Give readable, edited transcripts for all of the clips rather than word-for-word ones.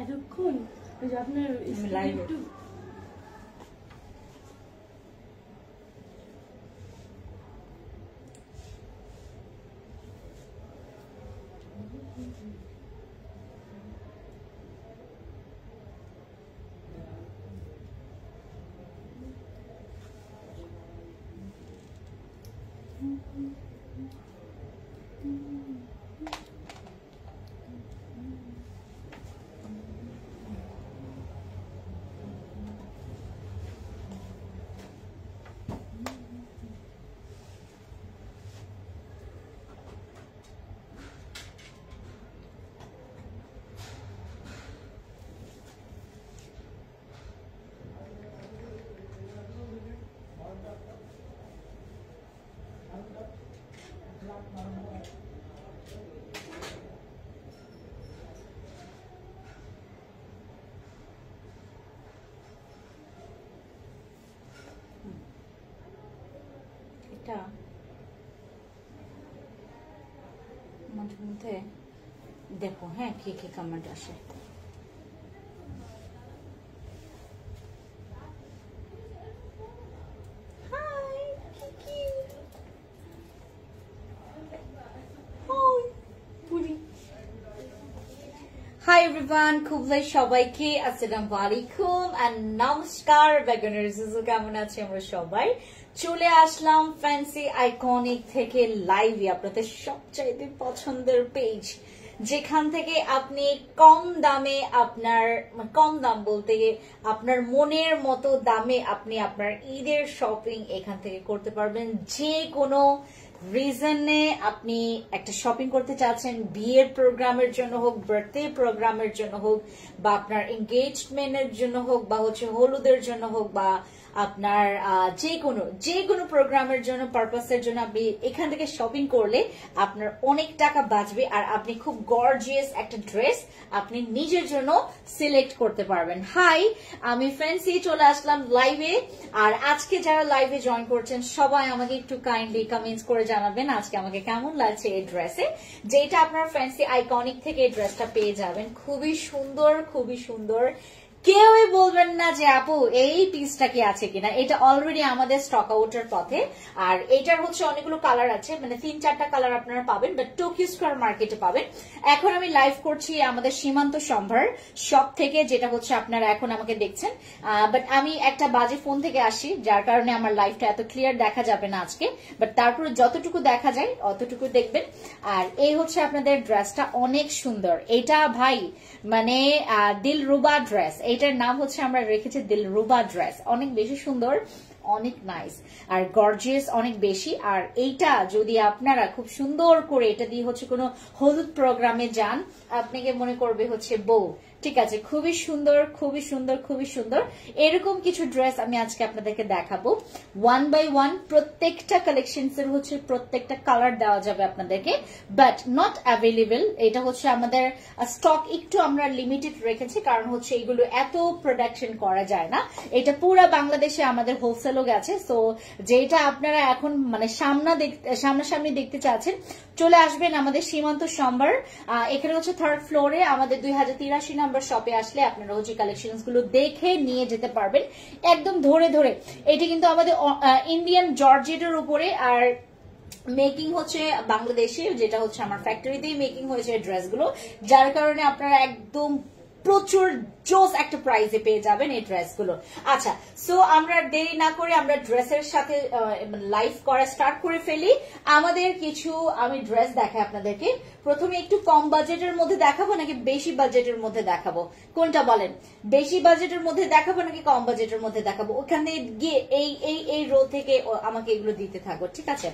এতক্ষণ ওই যে আপনার লাইভ একটু এটা মাঝে মধ্যে দেখো হ্যাঁ কি কি কমেন্ট আসে। Hi everyone, খুবলাই সবাইকে আসসালামু আলাইকুম and নমস্কার। বেগুনার্স কেমন আছে? আমরা সবাই চলে আসলাম ফ্যান্সি আইকনিক থেকে লাইভে, আপনাদের সবচাইতে পছন্দের পেজ, যেখান থেকে আপনি কম দামে আপনার কম দাম বলতে আপনার মনের মতো দামে আপনি আপনার ঈদের শপিং এখান থেকে করতে পারবেন। যে কোনো রিজনে আপনি একটা শপিং করতে চাচ্ছেন, বিয়ের প্রোগ্রামের জন্য হোক, বার্থডে প্রোগ্রামের জন্য হোক, বা আপনার এনগেজমেন্টের জন্য হোক, বা হচ্ছে হলুদের জন্য হোক, বা আপনার যে কোনো প্রোগ্রামের জন্য পারপাসের জন্য আপনি এখান থেকে শপিং করলে আপনার অনেক টাকা বাঁচবে আর আপনি খুব গর্জিয়াস একটা ড্রেস আপনি নিজের জন্য সিলেক্ট করতে পারবেন। হাই, আমি ফ্যান্সি চলে আসলাম লাইভে। আর আজকে যারা লাইভে জয়েন করছেন সবাই আমাকে একটু কাইন্ডলি কমেন্টস করে জানাবেন আজকে আমাকে কেমন লাগছে এই ড্রেসে, যেটা আপনার ফ্যান্সি আইকনিক থেকে এই ড্রেসটা পেয়ে যাবেন। খুবই সুন্দর, খুবই সুন্দর। কেউই বলবেন না যে আপু এই পিসটা কি আছে কিনা, এটা অলরেডি আমাদের স্টক আউটের পথে। আর এটার হচ্ছে অনেকগুলো কালার আছে, মানে 3-4টা কালার আপনারা পাবেন, বাট টোকিও স্কয়ার মার্কেটে পাবেন। এখন আমি লাইভ করছি আমাদের সীমান্ত সম্ভার শপ থেকে, যেটা হচ্ছে আপনারা এখন আমাকে দেখছেন, বাট আমি একটা বাজে ফোন থেকে আসি, যার কারণে আমার লাইভটা এত ক্লিয়ার দেখা যাবে না আজকে, বাট তারপরে যতটুকু দেখা যায় অতটুকু দেখবেন। আর এই হচ্ছে আপনাদের ড্রেসটা, অনেক সুন্দর। এটা ভাই মানে দিলরুবা ড্রেস, এটার নাম হচ্ছে আমরা রেখেছি দিলরুবা ড্রেস। অনেক বেশি সুন্দর, অনেক নাইস আর গর্জিয়াস অনেক বেশি। আর এইটা যদি আপনারা খুব সুন্দর করে এটা দিয়ে হচ্ছে কোনো হলুদ প্রোগ্রামে যান, আপনাকে মনে করবে হচ্ছে বউ। ঠিক আছে, খুবই সুন্দর, খুবই সুন্দর, খুবই সুন্দর। এরকম কিছু ড্রেস আমি আজকে আপনাদেরকে দেখাবো 1 by 1। প্রত্যেকটা কালেকশনস এর হচ্ছে প্রত্যেকটা কালার দেওয়া যাবে আপনাদেরকে, বাট নট অ্যাভেলেবল। এটা হচ্ছে আমাদের স্টক একটু আমরা লিমিটেড রেখেছি, কারণ হচ্ছে এগুলো এত প্রোডাকশন করা যায় না। এটা পুরো বাংলাদেশে আমাদের হোলসেলও গেছে। সো যেটা আপনারা এখন মানে সামনাসামনি দেখতে চাচ্ছেন, চলে আসবেন আমাদের সীমান্ত সম্ভার। এখানে হচ্ছে 3rd ফ্লোরে আমাদের 2083 নম্বর শপে আসলে আপনারা হচ্ছে কালেকশনস গুলো দেখে নিয়ে যেতে পারবেন একদম ধরে ধরে। এটি কিন্তু আমাদের ইন্ডিয়ান জর্জেটের উপরে, আর মেকিং হচ্ছে বাংলাদেশে, যেটা হচ্ছে আমার ফ্যাক্টরিতেই মেকিং হয়েছে ড্রেসগুলো, যার কারণে আপনারা একদম প্রচুর জোস একটা প্রাইসে পেয়ে যাবেন এই ড্রেসগুলো। আচ্ছা, সো আমরা দেরি না করে আমরা ড্রেসের সাথে লাইভ করা স্টার্ট করে ফেলি। আমাদের কিছু আমি ড্রেস দেখাই আপনাদেরকে। প্রথমে একটু কম বাজেটের মধ্যে দেখাবো নাকি বেশি বাজেটের মধ্যে দেখাবো, কোনটা বলেন? বেশি বাজেটের মধ্যে দেখাবো নাকি কম বাজেটের মধ্যে দেখাবো? ওখানে গিয়ে এই রো থেকে আমাকে এগুলো দিতে থাকো, ঠিক আছে?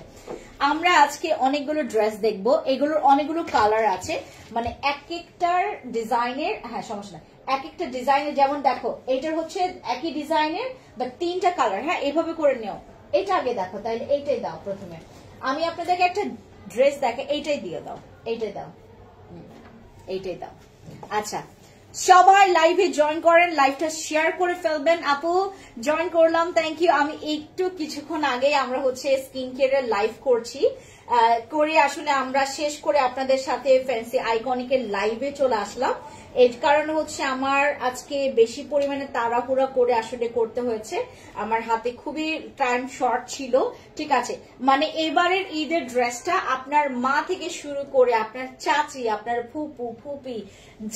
আমরা আজকে অনেকগুলো ড্রেস দেখবো, এগুলোর অনেকগুলো কালার আছে, মানে এক একটার ডিজাইনের, হ্যাঁ সমস্যা না, এক একটা ডিজাইনের, যেমন দেখো এটার হচ্ছে একই ডিজাইনের বাট 3টা কালার। হ্যাঁ, এভাবে করে নিও। এটা আগে দেখো, তাহলে এইটাই দাও। প্রথমে আমি আপনাদেরকে একটা ড্রেস দেখে এইটাই দিয়ে দাও, এইটাই দাও, এইটাই দাও। আচ্ছা, সবাই লাইভে জয়েন করেন, লাইভটা শেয়ার করে ফেলবেন। আপু জয়েন করলাম, থ্যাংক ইউ। আমি একটু কিছুক্ষণ আগে আমরা হচ্ছে স্কিন কেয়ারের লাইভ করছি, করে আসলে আমরা শেষ করে আপনাদের সাথে ফ্যান্সি আইকনিকের লাইভে চলে আসলাম। এর কারণে হচ্ছে আমার আজকে বেশি পরিমাণে তাড়াহুড়া করে আসলে করতে হয়েছে, আমার হাতে খুবই টাইম শর্ট ছিল। ঠিক আছে, মানে এবারের ঈদের ড্রেসটা আপনার মা থেকে শুরু করে আপনার চাচি, আপনার ফুপু ফুপি,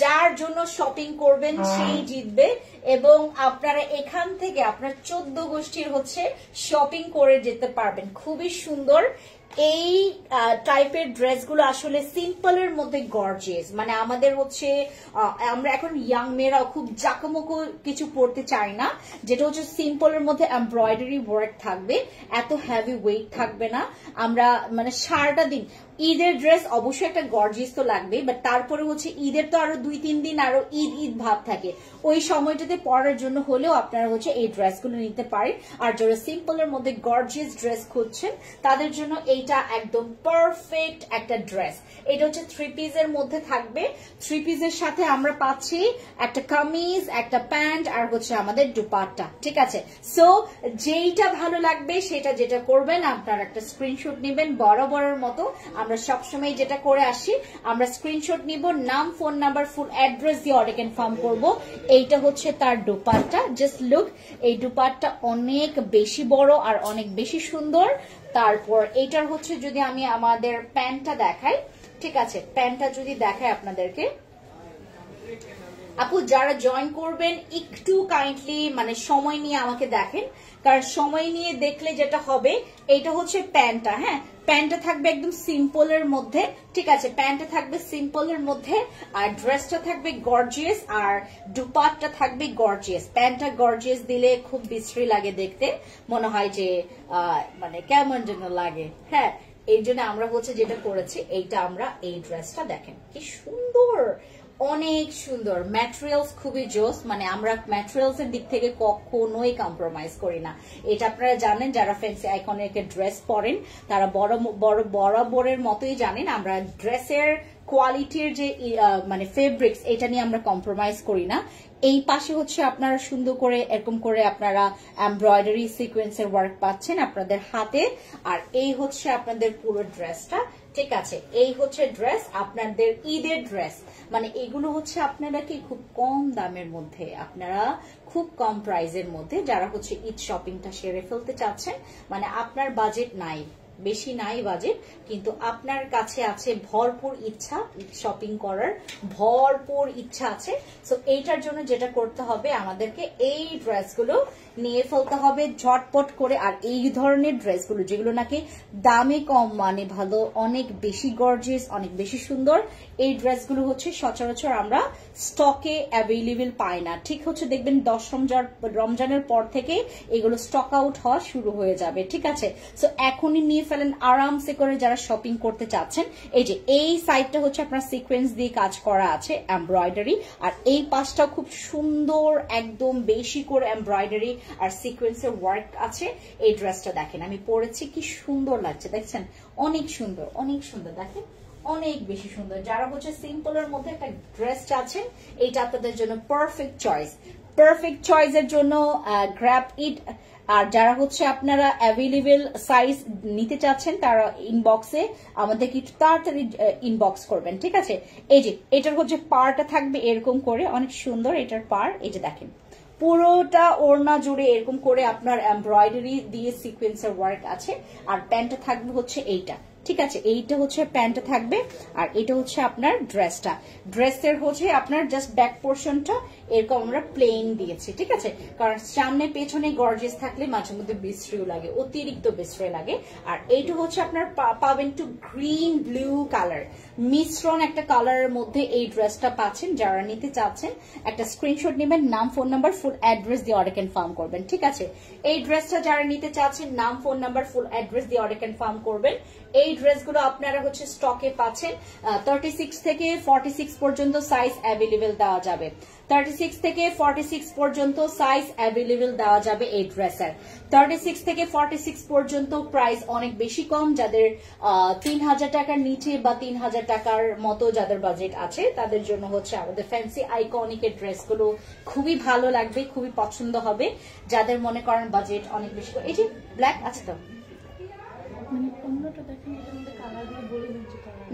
যার জন্য শপিং করবেন সেই জিতবে। এবং আপনারা এখান থেকে আপনার 14 গোষ্ঠীর হচ্ছে শপিং করে যেতে পারবেন। খুবই সুন্দর এই টাইপের ড্রেসগুলো, আসলে সিম্পলের মধ্যে গর্জিয়াস। মানে আমাদের হচ্ছে আমরা এখন ইয়াং মেয়েরাও খুব জাকমকো কিছু পড়তে চাই না, যেটা হচ্ছে সিম্পলের মধ্যে এমব্রয়ডারি ওয়ার্ক থাকবে, এত হেভি ওয়েট থাকবে না। আমরা মানে সারাটা দিন ঈদের ড্রেস অবশ্যই একটা গর্জিয়াস তো লাগবে, বাট তারপরে হচ্ছে ঈদের তো আরো 2-3 দিন আরো ঈদ ঈদ ভাব থাকে, ওই সময়টাতে পরার জন্য হলেও আপনারা হচ্ছে এই ড্রেসগুলো নিতে পারেন। আর যারা সিম্পলের মধ্যে গর্জিয়াস ড্রেস খুঁজছেন তাদের জন্য এইটা একদম পারফেক্ট একটা ড্রেস। এটা হচ্ছে 3 পিসের মধ্যে থাকবে। 3 পিসের সাথে আমরা পাচ্ছি একটা কামিজ, একটা প্যান্ট আর হচ্ছে আমাদের দুপাট্টা। ঠিক আছে, সো যেইটা ভালো লাগবে সেটা যেটা করবেন, আপনার একটা স্ক্রিনশট নেবেন। বরাবরের মতো আমরা সবসময় যেটা করে আসি, আমরা স্ক্রিনশট নিব, নাম, ফোন নাম্বার, ফুল অ্যাড্রেস দিয়ে অর্ডার কনফার্ম করব। এইটা হচ্ছে তার দুপাট্টা। জাস্ট লুক, এই দুপাট্টা অনেক বেশি বড় আর অনেক বেশি সুন্দর। তারপর এইটার হচ্ছে যদি আমি আমাদের প্যান্টটা দেখাই, ঠিক আছে, প্যান্টটা যদি দেখাই আপনাদেরকে, আপু যারা জয়েন করবেন একটু কাইন্ডলি মানে সময় নিয়ে আমাকে দেখেন, কারণ সময় নিয়ে দেখলে যেটা হবে, এটা হচ্ছে প্যান্টটা। হ্যাঁ, প্যান্টটা থাকবে একদম সিম্পলের মধ্যে। ঠিক আছে, প্যান্টটা থাকবে সিম্পলের মধ্যে আর ড্রেসটা থাকবে গর্জিয়াস আর দুপাট্টা থাকবে গর্জিয়াস। প্যান্টটা গর্জিয়াস দিলে খুব বিশ্রী লাগে দেখতে, মনে হয় যে মানে কেমন যেন লাগে। হ্যাঁ, এই জন্য আমরা হচ্ছে যেটা করেছি, এইটা আমরা এই ড্রেসটা দেখেন কি সুন্দর, অনেক সুন্দর। ম্যাটেরিয়ালস খুবই জোস, মানে আমরা ম্যাটেরিয়ালস এর দিক থেকে কখনোই কম্প্রোমাইজ করি না। এটা আপনারা জানেন, যারা ফ্যান্সি আইকনিকের ড্রেস পরেন তারা বরাবরের মতোই জানেন আমরা ড্রেসের কোয়ালিটির যে মানে ফেব্রিক্স, এটা নিয়ে আমরা কম্প্রোমাইজ করি না। এই পাশে হচ্ছে আপনারা সুন্দর করে এরকম করে আপনারা এমব্রয়ডারি সিকোয়েন্সের ওয়ার্ক পাচ্ছেন আপনাদের হাতে। আর এই হচ্ছে আপনাদের পুরো ড্রেসটা। ঠিক আছে, এই হচ্ছে ড্রেস, আপনাদের ঈদের ড্রেস। মানে এগুলো হচ্ছে আপনারা কি খুব কম দামের মধ্যে, আপনারা খুব কম প্রাইসের মধ্যে যারা হচ্ছে ঈদ শপিংটা সেরে ফেলতে চাচ্ছেন, মানে আপনার বাজেট নাই, বেশি নাই বাজেট, কিন্তু আপনার কাছে আছে ভরপুর ইচ্ছা শপিং করার, ভরপুর ইচ্ছা আছে। সো এইটার জন্য যেটা করতে হবে, আমাদেরকে এই ড্রেসগুলো নিয়ে ফেলতে হবে ঝটপট করে। আর এই ধরনের ড্রেসগুলো যেগুলো নাকি দামে কম মানে ভালো, অনেক বেশি গর্জিয়াস, অনেক বেশি সুন্দর, এই ড্রেসগুলো হচ্ছে সচরাচর আমরা স্টকে অ্যাভেলেবেল পাই না। ঠিক হচ্ছে দেখবেন 10 রমজানের পর থেকে এগুলো স্টক আউট হওয়া শুরু হয়ে যাবে। ঠিক আছে, সো এখনই নিয়ে ফেলেন আরামসে করে যারা শপিং করতে চাচ্ছেন। এই যে এই সাইডটা হচ্ছে আপনার সিকোয়েন্স দিয়ে কাজ করা আছে এমব্রয়ডারি, আর এই পাশটা খুব সুন্দর একদম বেশি করে এমব্রয়ডারি আর সিকোয়েন্সের ওয়ার্ক আছে। এই ড্রেসটা দেখেন আমি পরেছি, কি সুন্দর লাগছে, দেখছেন, অনেক সুন্দর, অনেক সুন্দর, দেখেন অনেক বেশি সুন্দর। যারা হচ্ছে সিম্পলের মধ্যে একটা ড্রেস চাচ্ছেন, এইটা আপনাদের জন্য পারফেক্ট চয়েস। পারফেক্ট চয়েসের জন্য গ্র্যাব ইট। আর যারা হচ্ছে আপনারা অ্যাভেলেবেল সাইজ নিতে চাচ্ছেন তারা ইনবক্সে আমাদেরকে একটু তাড়াতাড়ি ইনবক্স করবেন। ঠিক আছে, এই যে এটার হচ্ছে পারটা থাকবে এরকম করে, অনেক সুন্দর এটার পার। এই যে দেখেন পুরোটা ওড়না জুড়ে এরকম করে আপনার এমব্রয়ডারি দিয়ে সিকোয়েন্সের ওয়ার্ক আছে। আর প্যান্টটা থাকবে হচ্ছে এইটা। ঠিক আছে, এইটা হচ্ছে প্যান্টটা থাকবে, আর এটা হচ্ছে আপনার ড্রেসটা। ড্রেসের হচ্ছে আপনার জাস্ট ব্যাক পোর্শনটা এরকম আমরা প্লেন দিয়েছি। ঠিক আছে, কারণ সামনে পেছনে গর্জিয়াস থাকলে মাঝে মধ্যে বিশ্রীও লাগে, অতিরিক্ত বিশ্রী লাগে। আর এইটা হচ্ছে আপনার পাবেন টু গ্রিন ব্লু কালার, মিশ্রণ একটা কালারের মধ্যে এই ড্রেসটা পাচ্ছেন। যারা নিতে চাচ্ছেন একটা স্ক্রিনশট নেবেন, নাম, ফোন নাম্বার, ফুল অ্যাড্রেস দিয়ে অর্ডার কনফার্ম করবেন। ঠিক আছে, এই ড্রেসটা যারা নিতে চাচ্ছেন নাম, ফোন নাম্বার, ফুল অ্যাড্রেস দিয়ে অর্ডার কনফার্ম করবেন। এই ড্রেসগুলো আপনারা হচ্ছে স্টকে পাচ্ছেন 36 থেকে 46 পর্যন্ত সাইজ অ্যাভেলেবেল দেওয়া যাবে। 36 থেকে 46 পর্যন্ত সাইজ অ্যাভেলেবেল দেওয়া যাবে এই ড্রেসের। 36 থেকে 46 পর্যন্ত প্রাইস অনেক বেশি কম। যাদের 3000 টাকার নিচে বা 3000 টাকার মতো যাদের বাজেট আছে তাদের জন্য হচ্ছে আমাদের ফ্যান্সি আইকনিকের ড্রেসগুলো খুবই ভালো লাগবে, খুবই পছন্দ হবে। যাদের মনে করেন বাজেট অনেক বেশি, এই যে ব্ল্যাক আছে তো, মানে অন্যটা দেখেন, এটার মধ্যে কালার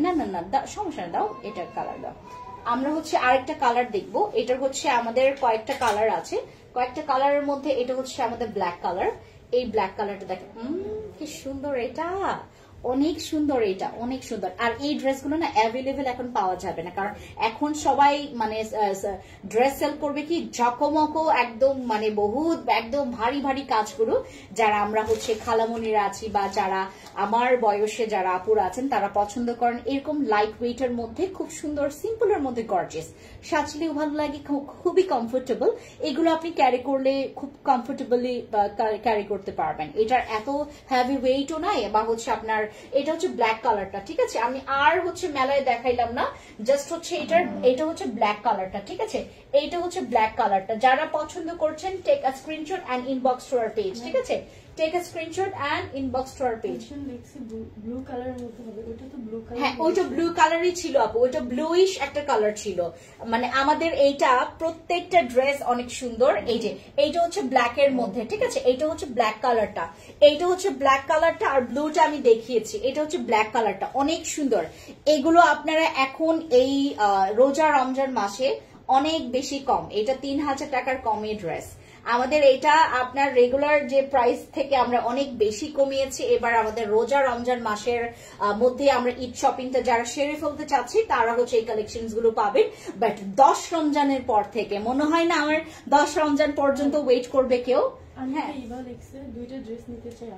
না না না সমস্যা না, দাও এটার কালার দাও। আমরা হচ্ছে আরেকটা কালার দেখবো। এটার হচ্ছে আমাদের কয়েকটা কালার আছে, কয়েকটা কালারের মধ্যে এটা হচ্ছে আমাদের ব্ল্যাক কালার। এই ব্ল্যাক কালারটা দেখেন, কি সুন্দর, এটা অনেক সুন্দর, এটা অনেক সুন্দর। আর এই ড্রেসগুলো না অ্যাভেলেবেল এখন পাওয়া যাবে না, কারণ এখন সবাই মানে ড্রেস সেল করবে কি ঝকমকো একদম, মানে বহুত একদম ভারী ভারী কাজগুলো। যারা আমরা হচ্ছে খালামনিরা আছি বা যারা আমার বয়সে যারা আপুরা আছেন তারা পছন্দ করেন এরকম লাইট ওয়েটের মধ্যে, খুব সুন্দর সিম্পলের মধ্যে গর্জিয়াস, সাজলেও ভালো লাগে, খুবই কমফোর্টেবল। এগুলো আপনি ক্যারি করলে খুব কমফোর্টেবলি ক্যারি করতে পারবেন। এটার এত হেভি ওয়েটও নাই, বা হচ্ছে আপনার এটা হচ্ছে ব্ল্যাক কালারটা, ঠিক আছে। আমি আর হচ্ছে মেলায় দেখাইলাম না, জাস্ট হচ্ছে এটা হচ্ছে ব্ল্যাক কালারটা, ঠিক আছে। এইটা হচ্ছে ব্ল্যাক কালারটা। যারা পছন্দ করছেন take a screenshot and inbox to our page, ঠিক আছে। Take a screenshot and inbox to our page. Blue কালারের মধ্যে হবে, ওটা তো ব্লু কালার। হ্যাঁ, ওইটা ব্লু কালারই ছিল আপু, ওইটা ব্লুইশ একটা কালার ছিল। মানে আমাদের এইটা প্রত্যেকটা ড্রেস অনেক সুন্দর। এই যে এইটা হচ্ছে ব্ল্যাক এর মধ্যে, ঠিক আছে। এইটা হচ্ছে ব্ল্যাক কালারটা, এইটা হচ্ছে ব্ল্যাক কালারটা, আর ব্লুটা আমি দেখিয়েছি, এটা হচ্ছে ব্ল্যাক কালারটা, অনেক সুন্দর। এগুলো আপনারা এখন এই রোজা রমজান মাসে অনেক বেশি কম, এটা 3000 টাকার কমে ড্রেস। আমাদের এটা আপনার রেগুলার যে প্রাইস থেকে আমরা অনেক বেশি কমিয়েছি। এবার আমাদের রোজা রমজান মাসের মধ্যে আমরা ঈদ শপিংটা যারা সেরে ফেলতে চাচ্ছি তারা হচ্ছে এই কালেকশন গুলো পাবেন। বাট 10 রমজানের পর থেকে মনে হয় না আমার 10 রমজান পর্যন্ত ওয়েট করবে কেউ। হ্যাঁ, দুইটা ড্রেস নিতে চাই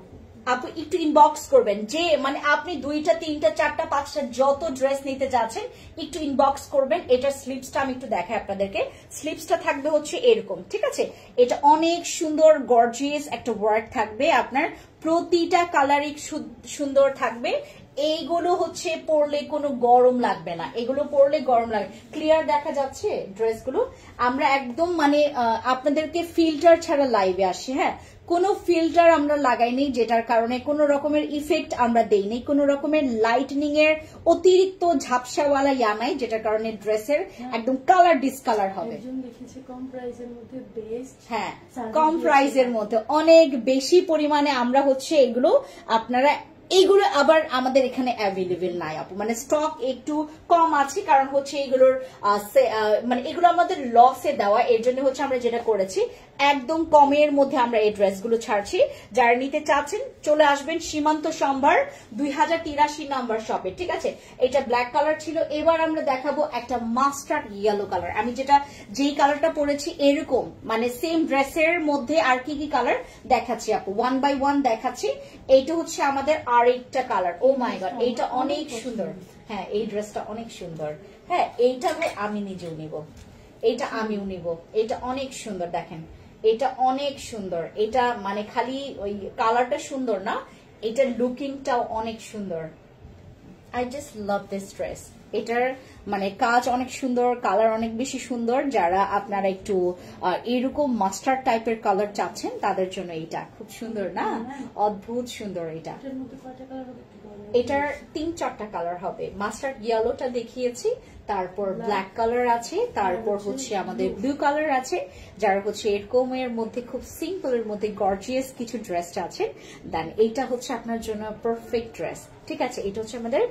আপু একটু ইনবক্স করবেন, যে মানে আপনি 2টা 3টা 4টা 5টা যত ড্রেস নিতে যাচ্ছেন একটু ইনবক্স করবেন। এটার স্লিপসটা আমি একটু দেখাই আপনাদেরকে। স্লিপসটা থাকবে হচ্ছে এরকম, ঠিক আছে। এটা অনেক সুন্দর গর্জিয়াস একটা ওয়ার্ক থাকবে, আপনার প্রতিটা কালারই সুন্দর থাকবে। এইগুলো হচ্ছে পরলে কোনো গরম লাগবে না, এগুলো পরলে গরম লাগবে। ক্লিয়ার দেখা যাচ্ছে ড্রেসগুলো। আমরা একদম মানে আপনাদেরকে ফিল্টার ছাড়া লাইভে আসি, হ্যাঁ, কোনো ফিল্টার আমরা লাগাইনি, যেটার কারণে কোনো রকমের ইফেক্ট আমরা দেইনি, কোনো রকমের লাইটনিং এর অতিরিক্ত ঝাপসাওয়ালা ইয়া নাই, যেটার কারণে ড্রেসের একদম কালার ডিসকালার হবে। কম প্রাইসের মধ্যে বেস্ট, হ্যাঁ, কম প্রাইসের মধ্যে অনেক বেশি পরিমাণে আমরা হচ্ছে এগুলো আপনারা এইগুলো আবার আমাদের এখানে অ্যাভেলেবেল নাই আপু, মানে স্টক একটু কম আছে, কারণ হচ্ছে এগুলোর মানে এগুলো আমাদের লসে দেওয়া। এর জন্য হচ্ছে আমরা যেটা করেছি একদম কমের মধ্যে আমরা এই ড্রেসগুলো ছাড়ছি। যারা নিতে চাচ্ছেন চলে আসবেন সীমান্ত সম্ভার 2083 নাম্বার শপে, ঠিক আছে। এটা ব্ল্যাক কালার ছিল। এবার আমরা দেখাবো একটা মাস্টার্ড ইয়েলো কালার। আমি যেই কালারটা পরেছি এরকম মানে সেম ড্রেসের মধ্যে আর কি কি কালার দেখাচ্ছি আপু, 1 বাই 1 দেখাচ্ছি। এইটা হচ্ছে আমাদের আরেকটা কালার। ও মাই গড, এইটা অনেক সুন্দর। হ্যাঁ, এই ড্রেসটা অনেক সুন্দর। হ্যাঁ, এইটা আমি নিজেও নিব, এইটা আমিও নিব। এটা অনেক সুন্দর, দেখেন এটা অনেক সুন্দর। এটা মানে খালি ওই কালারটা সুন্দর না, এটার লুকিংটাও অনেক সুন্দর। I just love this dress. এটার মানে কাজ অনেক সুন্দর, কালার অনেক বেশি সুন্দর। যারা আপনারা একটু এরকম মাস্টার্ড টাইপের কালার চাচ্ছেন তাদের জন্য এটা খুব সুন্দর না, অদ্ভুত সুন্দর। এটার 3-4টা কালার হবে। মাস্টার্ড ইয়েলোটা দেখিয়েছি, তারপর ব্ল্যাক কালার আছে, তারপর হচ্ছে আমাদের ব্লু কালার আছে। যারা হচ্ছে এরকমের মধ্যে খুব সিম্পলের মধ্যে গর্জিয়াস কিছু ড্রেস আছেন, দেন এইটা হচ্ছে আপনার জন্য পারফেক্ট ড্রেস, ঠিক আছে। এটা হচ্ছে আমাদের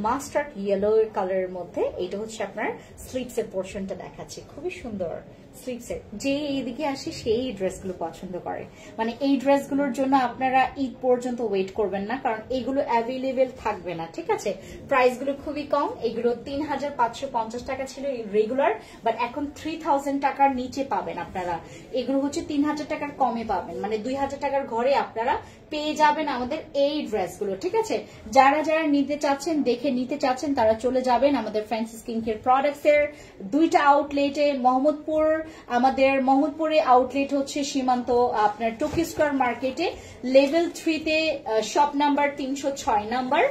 মাস্টার্ড ইয়েলো কালারের মধ্যে। এটা হচ্ছে আপনার স্লিভস এর পোর্শনটা দেখাচ্ছে, খুবই সুন্দর স্লিভস এর। যে এইদিকে আসে সেই ড্রেসগুলো পছন্দ করে, মানে এই ড্রেসগুলোর জন্য আপনারা ঈদ পর্যন্ত ওয়েট করবেন না, কারণ এগুলো অ্যাভেলেবেল থাকবে না, ঠিক আছে। প্রাইসগুলো খুবই কম। এগুলো 3550 টাকা ছিল রেগুলার, বাট এখন 3000 টাকার নিচে পাবেন আপনারা। এগুলো হচ্ছে 3000 টাকার কমে পাবেন, মানে 2000 টাকার ঘরে আপনারা পেয়ে যাবেন আমাদের এই ড্রেসগুলো, ঠিক আছে। যারা যারা নিতে চাচ্ছেন, দেখে নিতে চাচ্ছেন, তারা চলে যাবেন আমাদের ফ্যান্সি স্কিন কেয়ার প্রোডাক্টস এর 2টা আউটলেটে। আমাদের মোহাম্মদপুরে আউটলেট হচ্ছে সীমান্ত আপনার টোকি স্কয়ার মার্কেটে লেভেল 3-তে শপ নাম্বার 306 নাম্বার।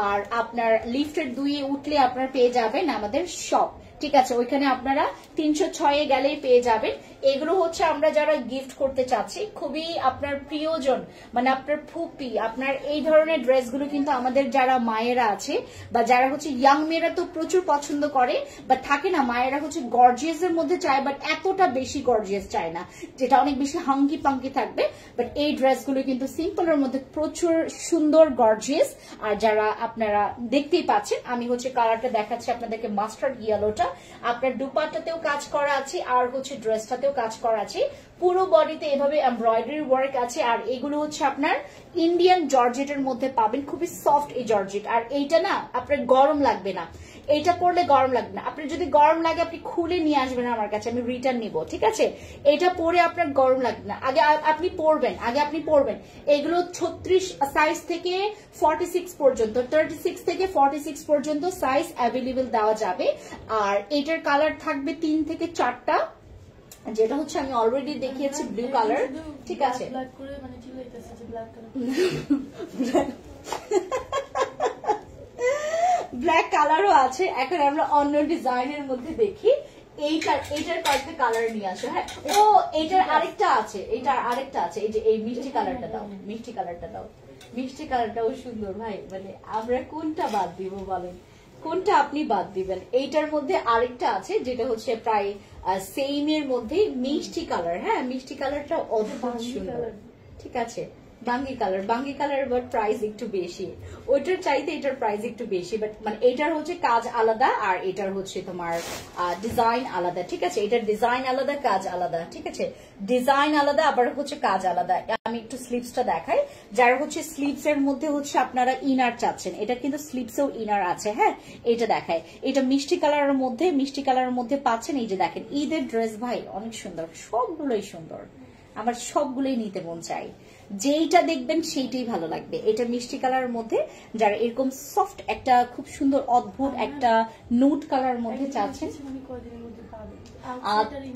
আর আপনার লিফটের 2-এ উঠলে আপনারা পেয়ে যাবেন আমাদের শপ, ঠিক আছে, ওইখানে আপনারা 306 গেলেই পেয়ে যাবেন। এগুলো হচ্ছে আমরা যারা গিফট করতে চাচ্ছি, খুবই আপনার প্রিয়জন মানে আপনার ফুপি, আপনার এই ধরনের ড্রেসগুলো কিন্তু আমাদের যারা মায়েরা আছে বা যারা হচ্ছে ইয়াং মেয়েরা তো প্রচুর পছন্দ করে, বাট থাকে না মায়েরা হচ্ছে গর্জিয়াস এর মধ্যে চায়, বাট এতটা বেশি গর্জিয়াস চায় না, যেটা অনেক বেশি হাঙ্কি পাঙ্কি থাকবে। বাট এই ড্রেসগুলো কিন্তু সিম্পলের মধ্যে প্রচুর সুন্দর গর্জিয়াস। আর যারা আপনারা দেখতেই পাচ্ছেন, আমি হচ্ছে কালারটা দেখাচ্ছি আপনাদেরকে, মাস্টার্ড ইয়েলোটা। আপনার দুপাট্টাতেও কাজ করা আছে আর হচ্ছে ড্রেসটাতেও কাজ করা আছে, পুরো বডিতে এভাবে এমব্রয়ডারি ওয়ার্ক আছে। আর এগুলো হচ্ছে আপনার ইন্ডিয়ান জর্জেটের মধ্যে পাবেন, খুবই সফট এই জর্জেট। আর এইটা না আপনার গরম লাগবে না, এইটা পরলে গরম লাগবে না। আপনি যদি গরম লাগে আপনি খুলে নিয়ে আসবেন আমার কাছে, আমি রিটার্ন নিব, ঠিক আছে? এটা পরে আপনার গরম লাগবে না, আগে আপনি পরবেন। এগুলো 36 সাইজ থেকে 46 পর্যন্ত, 36 থেকে 46 পর্যন্ত সাইজ অ্যাভেলেবেল দেওয়া যাবে। আর এটার কালার থাকবে 3 থেকে 4টা, যেটা হচ্ছে আমি অলরেডি দেখিয়েছি ব্লু কালার, ঠিক আছে? ব্ল্যাক কালারও আছে। এখন আমরা অন্য ডিজাইনের মধ্যে দেখি। এইটার কয়েকটা কালার নিয়ে আসো। হ্যাঁ, ও এইটার আরেকটা আছে, এই যে এই মিষ্টি কালারটা দাও, মিষ্টি কালারটাও সুন্দর ভাই। মানে আমরা কোনটা বাদ দিব বলেন, কোনটা আপনি বাদ দিবেন? এইটার মধ্যে আরেকটা আছে যেটা হচ্ছে প্রায় সেম এর মধ্যে মিষ্টি কালার। হ্যাঁ, মিষ্টি কালারটা অদ্ভুত সুন্দর, ঠিক আছে? বাঙ্গি কালার বাট প্রাইস একটু বেশি, ওইটার চাইতে এটার প্রাইস একটু বেশি, বাট মানে এটার হচ্ছে কাজ আলাদা আর এটার হচ্ছে তোমার ডিজাইন আলাদা, ঠিক আছে? এটার ডিজাইন আলাদা, কাজ আলাদা, ঠিক আছে? ডিজাইন আলাদা আবার হচ্ছে কাজ আলাদা। আমি একটু স্লিভসটা দেখাই। যারা হচ্ছে স্লিভস এর মধ্যে হচ্ছে আপনারা ইনার চাচ্ছেন, এটা কিন্তু স্লিভসেও ইনার আছে। হ্যাঁ, এটা দেখায়, এটা মিষ্টি কালারের মধ্যে পাচ্ছেন। এই যে দেখেন, ঈদের ড্রেস ভাই অনেক সুন্দর, সবগুলোই সুন্দর, আমার সবগুলোই নিতে মন চাই। যেইটা দেখবেন সেইটাই ভালো লাগবে। এটা মিষ্টি কালারের মধ্যে যারা এরকম সফট একটা খুব সুন্দর অদ্ভুত একটা নুট কালারের মধ্যে চাচ্ছেন,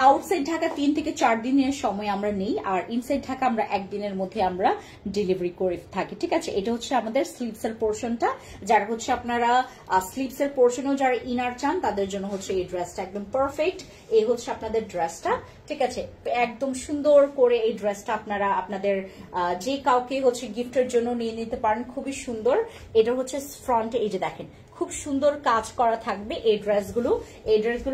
আউটসাইড ঢাকা 3 থেকে 4 দিনের সময় আমরা নেই, আর ইনসাইড ঢাকা আমরা 1 দিনের মধ্যে আমরা ডেলিভারি করে থাকি, ঠিক আছে? এটা হচ্ছে আমাদের স্লিভস এর পোর্শনটা। যারা হচ্ছে আপনারা স্লিভস এর পোর্শনেও যারা ইনার চান তাদের জন্য হচ্ছে এই ড্রেসটা একদম পারফেক্ট। এই হচ্ছে আপনাদের ড্রেসটা, ঠিক আছে? একদম সুন্দর করে এই ড্রেসটা আপনারা আপনাদের যে কাউকে হচ্ছে গিফটের জন্য নিয়ে নিতে পারেন, খুবই সুন্দর। এটা হচ্ছে ফ্রন্টে এই যে দেখেন খুব সুন্দর কাজ করা থাকবে এই ড্রেসগুলো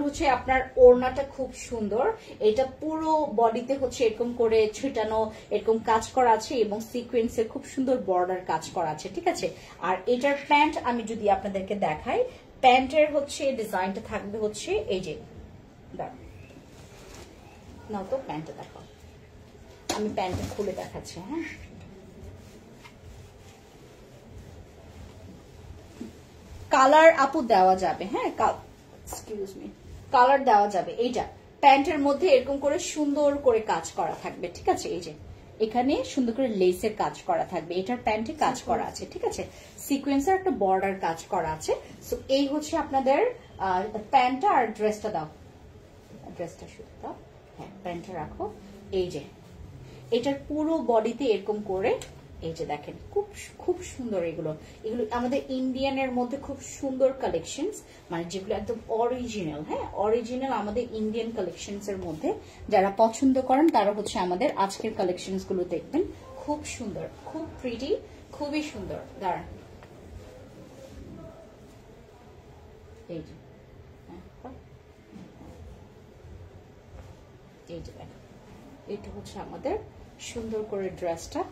হচ্ছে আপনার ওড়নাটা খুব সুন্দর। এটা পুরো বডিতে হচ্ছে এরকম করে ছিটানো এরকম কাজ করা আছে এবং সিকোয়েন্সের খুব সুন্দর বর্ডার কাজ করা আছে, ঠিক আছে? আর এটার প্যান্ট আমি যদি আপনাদেরকে দেখাই, প্যান্টের হচ্ছে ডিজাইনটা থাকবে হচ্ছে এই যে, না তো প্যান্টটা দেখো, আমি প্যান্টটা খুলে দেখাচ্ছি। হ্যাঁ, কালার আপু দেওয়া যাবে, হ্যাঁ এক্সকিউজ মি, কালার দেওয়া যাবে। এইটা প্যান্টের মধ্যে এরকম করে সুন্দর করে কাজ করা থাকবে, ঠিক আছে? এই যে এখানে সুন্দর করে লেসের কাজ করা থাকবে, এটার প্যান্টে কাজ করা আছে, ঠিক আছে? সিকোয়েন্সের একটা বর্ডার কাজ করা আছে। সো এই হচ্ছে আপনাদের প্যান্টটা। আর ড্রেসটা দাও, ড্রেসটা শুধু দাও, হ্যাঁ প্যান্টটা রাখো। এই যে এটার পুরো বডিতে এরকম করে এই যে দেখেন খুব সুন্দর। এগুলো আমাদের ইন্ডিয়ানের মধ্যে খুব সুন্দর কালেকশনস, মানে যেগুলো একদম অরিজিনাল। হ্যাঁ, অরিজিনাল আমাদের ইন্ডিয়ান কালেকশনস এর মধ্যে যারা পছন্দ করেন তারা হচ্ছে আমাদের আজকের কালেকশনস গুলো দেখবেন, খুব সুন্দর, খুব প্রিটি, খুবই সুন্দর। দাঁড়ান, এই যে এই যে দেখেন, এটা হচ্ছে আমাদের সুন্দর করে ড্রেসটা।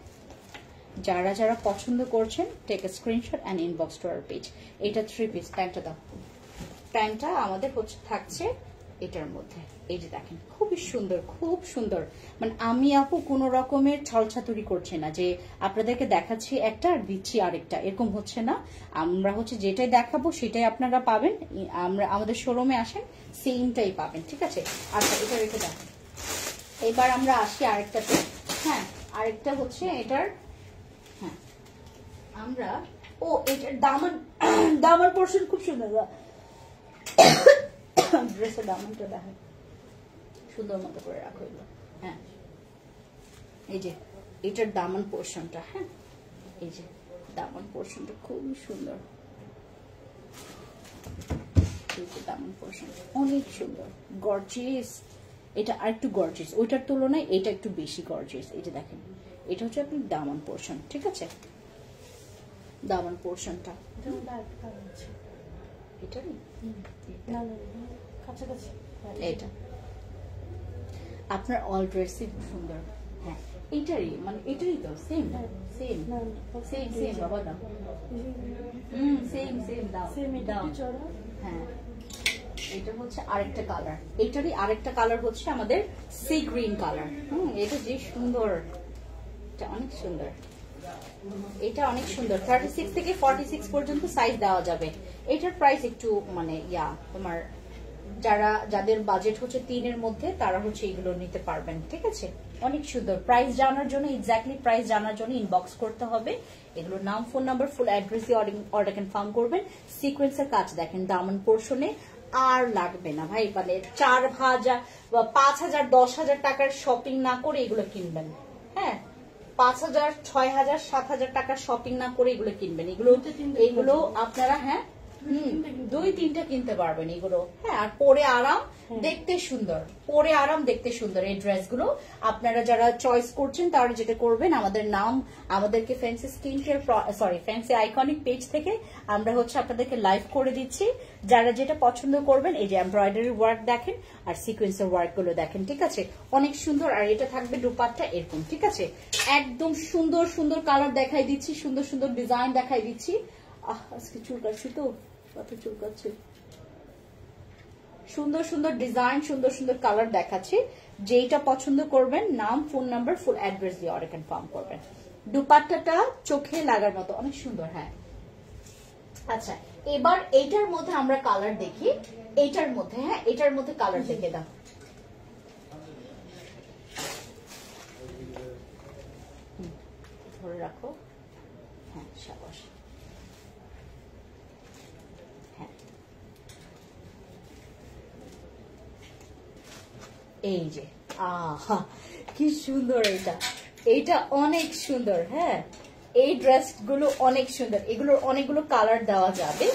যারা যারা পছন্দ করছেন take a screenshot and inbox to our page. এটা 3 পিস প্যান্টটা দাও, প্যান্টটা আমাদের হচ্ছে থাকছে এটার মধ্যে। এই যে দেখেন খুবই সুন্দর, খুব সুন্দর। মানে আমি আপু কোনো রকমের ছলছাতুরি করছি না যে আপনাদেরকে দেখাচ্ছি একটা আর দিচ্ছি আরেকটা, এরকম হচ্ছে না। আমরা হচ্ছে যেটাই দেখাবো সেটাই আপনারা পাবেন। আমরা আমাদের শোরুমে আসেন সেমটাই পাবেন, ঠিক আছে? আচ্ছা, এটা রেখে দাও। এবার আমরা আসি আরেকটাতে। হ্যাঁ, আরেকটা হচ্ছে এটার, হ্যাঁ আমরা এটার দামান পোর্শন খুব সুন্দর। ড্রেসের দামানটা দেখো, সুন্দর মতো করে রাখো এগুলো। হ্যাঁ, এই যে এটার দামান পোর্শনটা, হ্যাঁ এই যে দামান পোর্শনটা খুবই সুন্দর। এই যে দামান পোর্শনটা অনেক সুন্দর, গর্জিয়াস। এটা আর একটু গর্জিয়াস, ওইটার তুলনায় এটা একটু বেশি গর্জিয়াস। এই যে দেখেন, এটা হচ্ছে আপনার দামান পোর্শন, ঠিক আছে, দামান পোর্শনটা। এটারই কাছাকাছি এটা আপনার অল ড্রেসই সুন্দর। হ্যাঁ এটারই, মানে এটারই তো সেম সেম সেম সেম বাবা দাও, সেম সেম দাও দাও। হ্যাঁ এটা হচ্ছে আরেকটা কালার, এটারই আরেকটা কালার হচ্ছে আমাদের সি গ্রিন কালার। এটা যে সুন্দর, এটা অনেক সুন্দর, এটা অনেক সুন্দর। 36 থেকে 46 পর্যন্ত সাইজ দেওয়া যাবে। এটার প্রাইস একটু মানে তোমার যাদের বাজেট হচ্ছে 3 এর মধ্যে তারা হচ্ছে এগুলো নিতে পারবেন, ঠিক আছে। অনেক সুন্দর। প্রাইস জানার জন্য, এক্স্যাক্টলি প্রাইস জানার জন্য ইনবক্স করতে হবে। এগুলোর নাম, ফোন নাম্বার, ফুল অ্যাড্রেস দিয়ে অর্ডার কনফার্ম করবেন। সিকোয়েন্সের কাজ দেখেন দামান পোর্শনে, আর লাগবে না ভাই, মানে 4,000 বা 5,000 10,000 টাকার শপিং না করে এগুলো কিনবেন। হ্যাঁ 5,000 6,000 7,000 টাকার শপিং না করে এগুলো কিনবেন। এগুলো আপনারা হ্যাঁ 2-3টা কিনতে পারবেন এগুলো। হ্যাঁ আর পরে আরাম, দেখতে সুন্দর, পরে আরাম, দেখতে সুন্দর। এই ড্রেসগুলো আপনারা যারা চয়েস করছেন তারা যেটা করবেন, আমাদের নাম, আমাদেরকে fancy skin care fancy iconic page থেকে আমরা হচ্ছে আপনাদেরকে লাইভ করে দিচ্ছি। যারা যেটা পছন্দ করবেন, এই যে এমব্রয়ডারি ওয়ার্ক দেখেন আর সিকোয়েন্সের ওয়ার্ক গুলো দেখেন, ঠিক আছে, অনেক সুন্দর। আর এটা থাকবে দুপাট্টা এরকম, ঠিক আছে, একদম সুন্দর সুন্দর কালার দেখাই দিচ্ছি, সুন্দর সুন্দর ডিজাইন দেখাই দিচ্ছি। আজকে চুলকাচ্ছি তো, কত চুলকাচ্ছে। সুন্দর সুন্দর ডিজাইন, সুন্দর সুন্দর কালার দেখাচ্ছি। যেইটা পছন্দ করবেন, নাম, ফোন নাম্বার, ফুল অ্যাড্রেস দিয়ে অর্ডার কনফার্ম করবেন। দুপাট্টাটা চোখে লাগার মতো, অনেক সুন্দর। হ্যাঁ আচ্ছা, এবার এইটার মধ্যে আমরা কালার দেখি। এইটার মধ্যে, হ্যাঁ এটার মধ্যে কালার দেখে দাও। ধরে রাখো, হ্যাঁ সাবাস। এই যে আহা কি সুন্দর, এইটা অনেক সুন্দর। হ্যাঁ এই ড্রেস গুলো অনেক সুন্দর, এগুলোর অনেকগুলো কালার দেওয়া যাবে।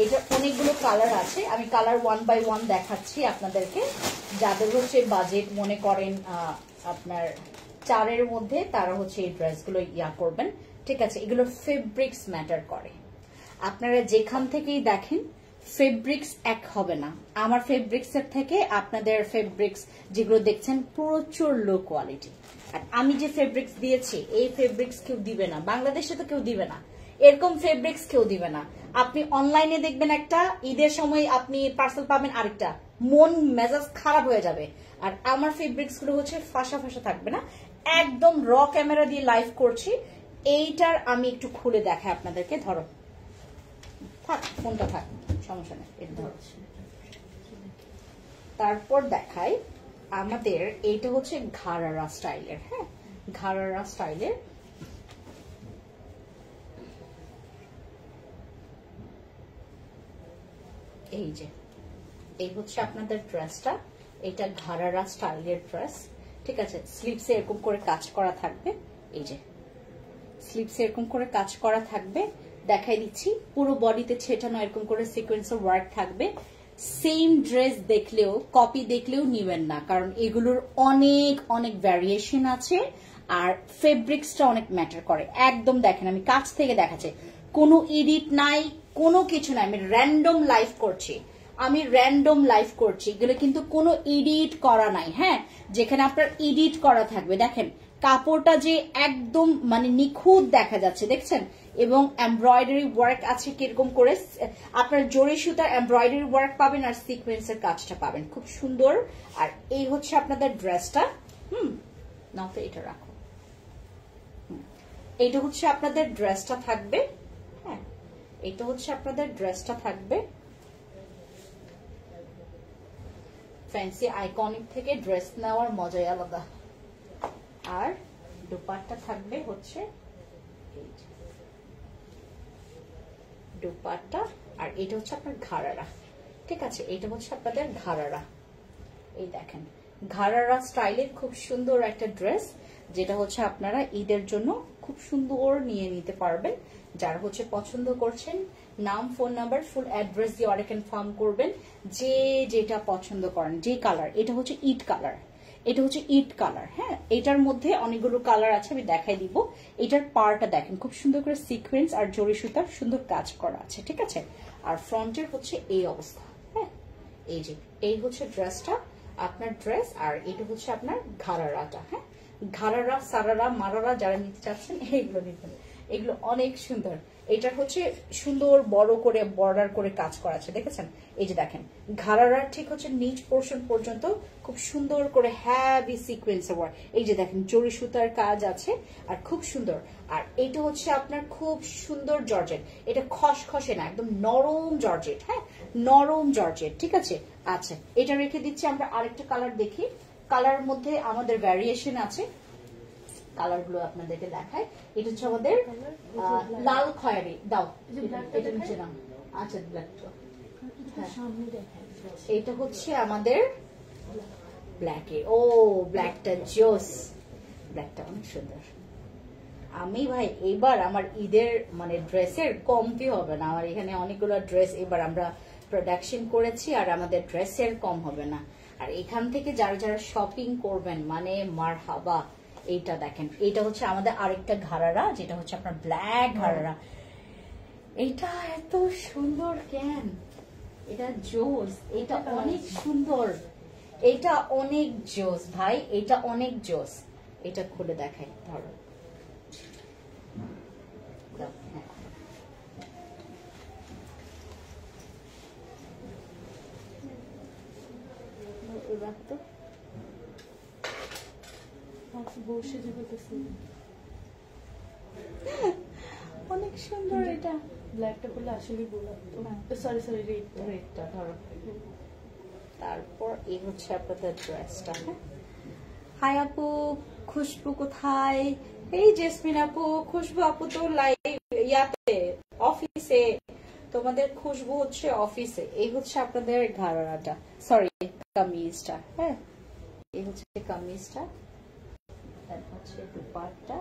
এটা অনেকগুলো কালার আছে, আমি কালার 1 by 1 দেখাচ্ছি আপনাদেরকে। যাদের হচ্ছে বাজেট মনে করেন আপনার 4 এর মধ্যে, তারা হচ্ছে এই ড্রেসগুলো করবেন, ঠিক আছে। এগুলো ফেব্রিক্স ম্যাটার করে, আপনারা যেখান থেকেই দেখেন ফেব্রিক্স এক হবে না। আমার ফেব্রিক্স এর থেকে আপনাদের ফেব্রিক্স যেগুলো দেখছেন প্রচুর লো কোয়ালিটি। আর আমি যে ফেব্রিক্স দিয়েছি, এই ফেব্রিক্স কেউ দিবে না, বাংলাদেশে তো কেউ দিবে না, এরকম ফেব্রিক্স কেউ দিবে না। আপনি অনলাইনে দেখবেন একটা, ঈদের সময় আপনি পার্সেল পাবেন আরেকটা, মন মেজাজ খারাপ হয়ে যাবে। আর আমার ফেব্রিক্স গুলো হচ্ছে ফাঁসা ফাঁসা থাকবে না, একদম র ক্যামেরা দিয়ে লাইভ করছি। এইটার আমি একটু খুলে দেখাই আপনাদেরকে, ধরো থাক, ফোনটা থাক, সমস্যা নেই, এটা ধরো। তারপর দেখাই আমাদের এইটা হচ্ছে ঘারারা স্টাইলের। হ্যাঁ ঘারারা স্টাইলের, এই যে এই হচ্ছে আপনাদের ড্রেসটা। এটা ঘারারা স্টাইলের ড্রেস, ঠিক আছে। স্লিভসে এরকম করে কাজ করা থাকবে, এই যে স্লিভসে এরকম করে কাজ করা থাকবে, দেখাই দিচ্ছি। পুরো বডিতে ছেটানো এরকম করে সিকোয়েন্সের ওয়ার্ক থাকবে। সেম ড্রেস দেখলেও, কপি দেখলেও নিবেন না, কারণ এগুলোর অনেক অনেক ভ্যারিয়েশন আছে আর ফেব্রিক্সটা অনেক ম্যাটার করে। একদম দেখেন, আমি কাছ থেকে দেখাচ্ছি, কোনো এডিট নাই, কোনো কিছু নাই, আমি র্যান্ডম লাইভ করছি, এগুলো কিন্তু কোনো এডিট করা নাই। হ্যাঁ যেখানে আপনার এডিট করা থাকবে, দেখেন কাপড়টা যে একদম মানে নিখুঁত দেখা যাচ্ছে, দেখছেন। এবং এমব্রয়ডারি ওয়ার্ক আছে কিরকম করে, আপনার জরি সুতার এমব্রয়ডারি ওয়ার্ক পাবেন আর সিকোয়েন্সের কাজটা পাবেন, খুব সুন্দর। আর এই হচ্ছে আপনাদের ড্রেসটা। নাও তো এটা রাখো, এইটা হচ্ছে আপনাদের ড্রেসটা থাকবে। হ্যাঁ এটা হচ্ছে আপনাদের ড্রেসটা থাকবে। ফ্যান্সি আইকনিক থেকে ড্রেস নেওয়ার মজাই আলাদা। আর দুপাট্টা থাকবে হচ্ছে দুপাট্টা, আর এটা হচ্ছে আপনার ঘাড়ারা, ঠিক আছে। এটা হচ্ছে আপনাদের ঘাড়ারা, এই দেখেন ঘাড়ারা স্টাইলের খুব সুন্দর একটা ড্রেস, যেটা হচ্ছে আপনারা ঈদের জন্য খুব সুন্দর নিয়ে নিতে পারবেন। যারা হচ্ছে পছন্দ করছেন নাম, ফোন নাম্বার, ফুল অ্যাড্রেস দিয়ে অর্ডার কনফার্ম করবেন। যে যেটা পছন্দ করেন, যে কালার, এটা হচ্ছে ইট কালার, এটা হচ্ছে ইট কালার। হ্যাঁ, এটার মধ্যে অনেকগুলো কালার আছে, আমি দেখাই দিব। এটার পাড়টা দেখেন, খুব সুন্দর করে সিকোয়েন্স আর জরি সুতার সুন্দর কাজ করা আছে, ঠিক আছে। আর ফ্রন্টের হচ্ছে এই অবস্থা। হ্যাঁ, এই যে এই হচ্ছে ড্রেসটা, আপনার ড্রেস। আর এটা হচ্ছে আপনার ঘাড়ারাটা। হ্যাঁ, ঘাড়ারা, সারারা, মারারা যারা নিতে চাচ্ছেন এইগুলো নিতেন, এগুলো অনেক সুন্দর। এটা হচ্ছে সুন্দর বড় করে বর্ডার করে কাজ করা আছে, দেখেছেন? এই যে দেখেন, ঘাড়ারার ঠিক হচ্ছে নিচ পোর্শন পর্যন্ত খুব সুন্দর করে হ্যাভি সিকোয়েন্স ওয়ার্ক। এই যে দেখেন, জরি সুতার কাজ আছে আর খুব সুন্দর। আর এটা হচ্ছে আপনার খুব সুন্দর জর্জেট, এটা খসখসে না, একদম নরম জর্জেট। হ্যাঁ, নরম জর্জেট, ঠিক আছে। আচ্ছা, এটা রেখে দিচ্ছি। আমরা আরেকটা কালার দেখি। কালার মধ্যে আমাদের ভ্যারিয়েশন আছে, কালার গুলো আপনাদেরকে দেখায়। এটা হচ্ছে আমাদের লাল খয়েরি। দাও, এটা নিচে নাও। আচ্ছা, ব্ল্যাকটা এটা হচ্ছে আমাদের ব্ল্যাকে। ও, ব্ল্যাকটা জোস, ব্ল্যাকটা অনেক সুন্দর। আমি ভাই এবার আমার ঈদের মানে ড্রেসের কমতি হবে না। আমার এখানে অনেকগুলো ড্রেস এবার আমরা প্রোডাকশন করেছি, আর আমাদের ড্রেসের কম হবে না। আর এখান থেকে যারা যারা শপিং করবেন মানে মারহাবা। এইটা দেখেন, এটা হচ্ছে আমাদের আরেকটা ঘাড়ারা, যেটা হচ্ছে আপনার ব্ল্যাক ঘাড়ারা। এটা এত সুন্দর কেন, এটা জোস, এটা অনেক সুন্দর, এটা অনেক জোস ভাই, এটা অনেক জোস। এটা খুলে দেখাই, ধরো। তো বসে যেতেছি, অনেক সুন্দর। এটা ব্ল্যাকটা পরলে আসলে গোলাপ, সরি সরি রেডটা ধরো। তারপর এই হচ্ছে আপনাদের ড্রেসটা। হ্যাঁ, হাই আপু, খুশবু কোথায়? এই জেসমিন আপু, খুশবু আপু তো লাইভ ইয়াতে অফিসে, তোমাদের খুশবু হচ্ছে অফিসে। এই হচ্ছে আপনাদের ঘাড়াটা, সরি কামিজটা। হ্যাঁ, এই হচ্ছে কামিজটা, হচ্ছে দুপাট্টা।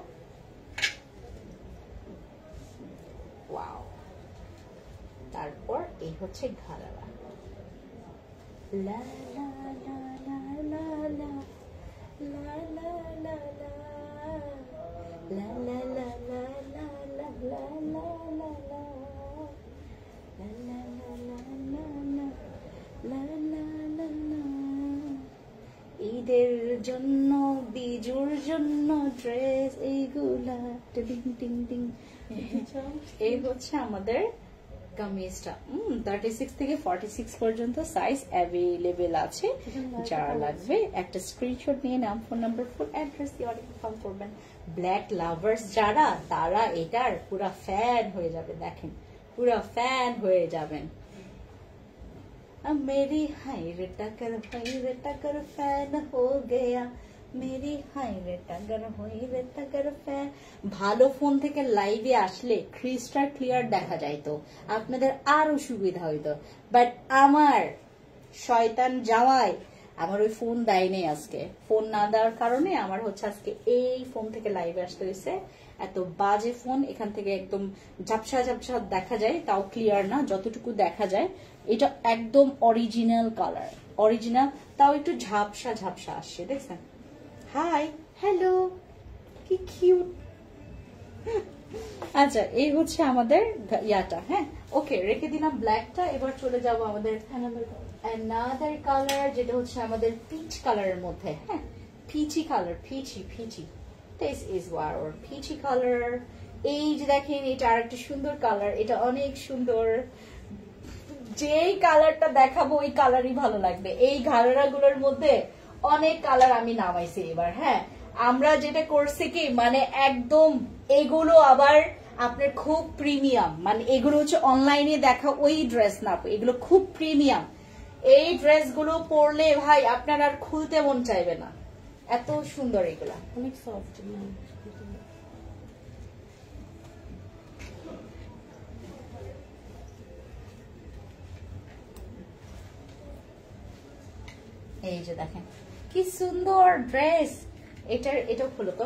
ওয়াও, তারপর এই হচ্ছে ঘাড়ারা। লা লা লা লা লা লা লা লা লা লা লা লা লা লা লা লা লা লা লা ঈদের জন্য, বিজুর জন্য ড্রেস এইগুলা, টিং টিং টিং। এই হচ্ছে আমাদের কামিজটা। 36 থেকে 46 পর্যন্ত সাইজ অ্যাভেলেবেল আছে। যারা লাগবে একটা স্ক্রিনশট নিয়ে নাম, ফোন নাম্বার, ফুল অ্যাড্রেস দিয়ে অর্ডার কনফার্ম করবেন। ব্ল্যাক লাভার্স যারা, তারা এটার পুরা ফ্যান হয়ে যাবে। দেখেন, পুরা ফ্যান হয়ে যাবেন। मेरी हाय रे टगर फैन हो गया, मेरी हाय रे टगर फैन। ভালো ফোন থেকে লাইভে আসলে ক্রিস্টাল ক্লিয়ার দেখা যাইতো, আপনাদের আরো সুবিধা হইতো। বাট আমার শয়তান জামাই আমার ওই ফোন দেয়নি আজকে। ফোন না দেওয়ার কারণে আমার হচ্ছে আজকে এই ফোন থেকে লাইভে আসতে হয়েছে। এত বাজে ফোন, এখান থেকে একদম ঝাপসা ঝাপসা দেখা যায়, তাও ক্লিয়ার না, যতটুকু দেখা যায়। এটা একদম অরিজিনাল কালার, অরিজিনাল, তাও একটু ঝাপসা ঝাপসা আসছে, দেখছেন? হাই, হ্যালো, কি কিউট। আচ্ছা, এই হচ্ছে আমাদের ইয়াটা। হ্যাঁ, ওকে, রেখে দিলাম ব্ল্যাকটা। এবার চলে যাব আমাদের অ্যানাদার কালার, যেটা হচ্ছে আমাদের পিচ কালারের মধ্যে। হ্যাঁ, peachy colour, peachy. This is our peachy color. এই যে দেখেন, এটা আরেকটা সুন্দর কালার, এটা অনেক সুন্দর। যেই কালারটা দেখাবো ওই কালারই ভালো লাগবে। এই ঘাড়া গুলোর মধ্যে অনেক কালার আমি নামাইছি এবার। হ্যাঁ, আমরা যেটা করছি কি, মানে একদম এগুলো আবার আপনার খুব প্রিমিয়াম, মানে এগুলো হচ্ছে অনলাইনে দেখা ওই ড্রেস না, এগুলো খুব প্রিমিয়াম। এই ড্রেসগুলো পরলে ভাই আপনার আর খুলতে মন চাইবে না, এত সুন্দর এগুলা, অনেক সফট। এই যে দেখেন কি সুন্দর ড্রেস। এটা খুলো তো।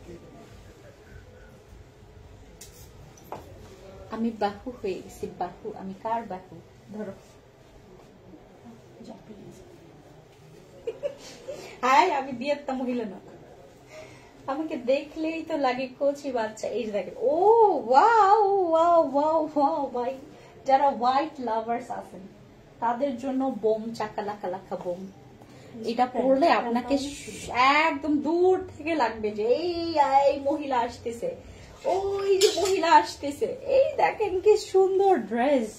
আমি বাহু হয়ে গেছি, বাহু। আমি কার বাহু? ধরো। হাই, আমি বিয়ের মহিলা না, আমাকে দেখলেই তো লাগে কচি বাচ্চা। এই যে দেখেন, ও ওয়াও ওয়াও ওয়াও ওয়াও ভাই, যারা হোয়াইট লাভার্স আছেন তাদের জন্য বোম, চাকালাকা লাখা বোম। এটা পড়লে আপনাকে একদম দূর থেকে লাগবে যে এই মহিলা আসতেছে, ওই যে মহিলা আসতেছে। এই দেখেন কি সুন্দর ড্রেস,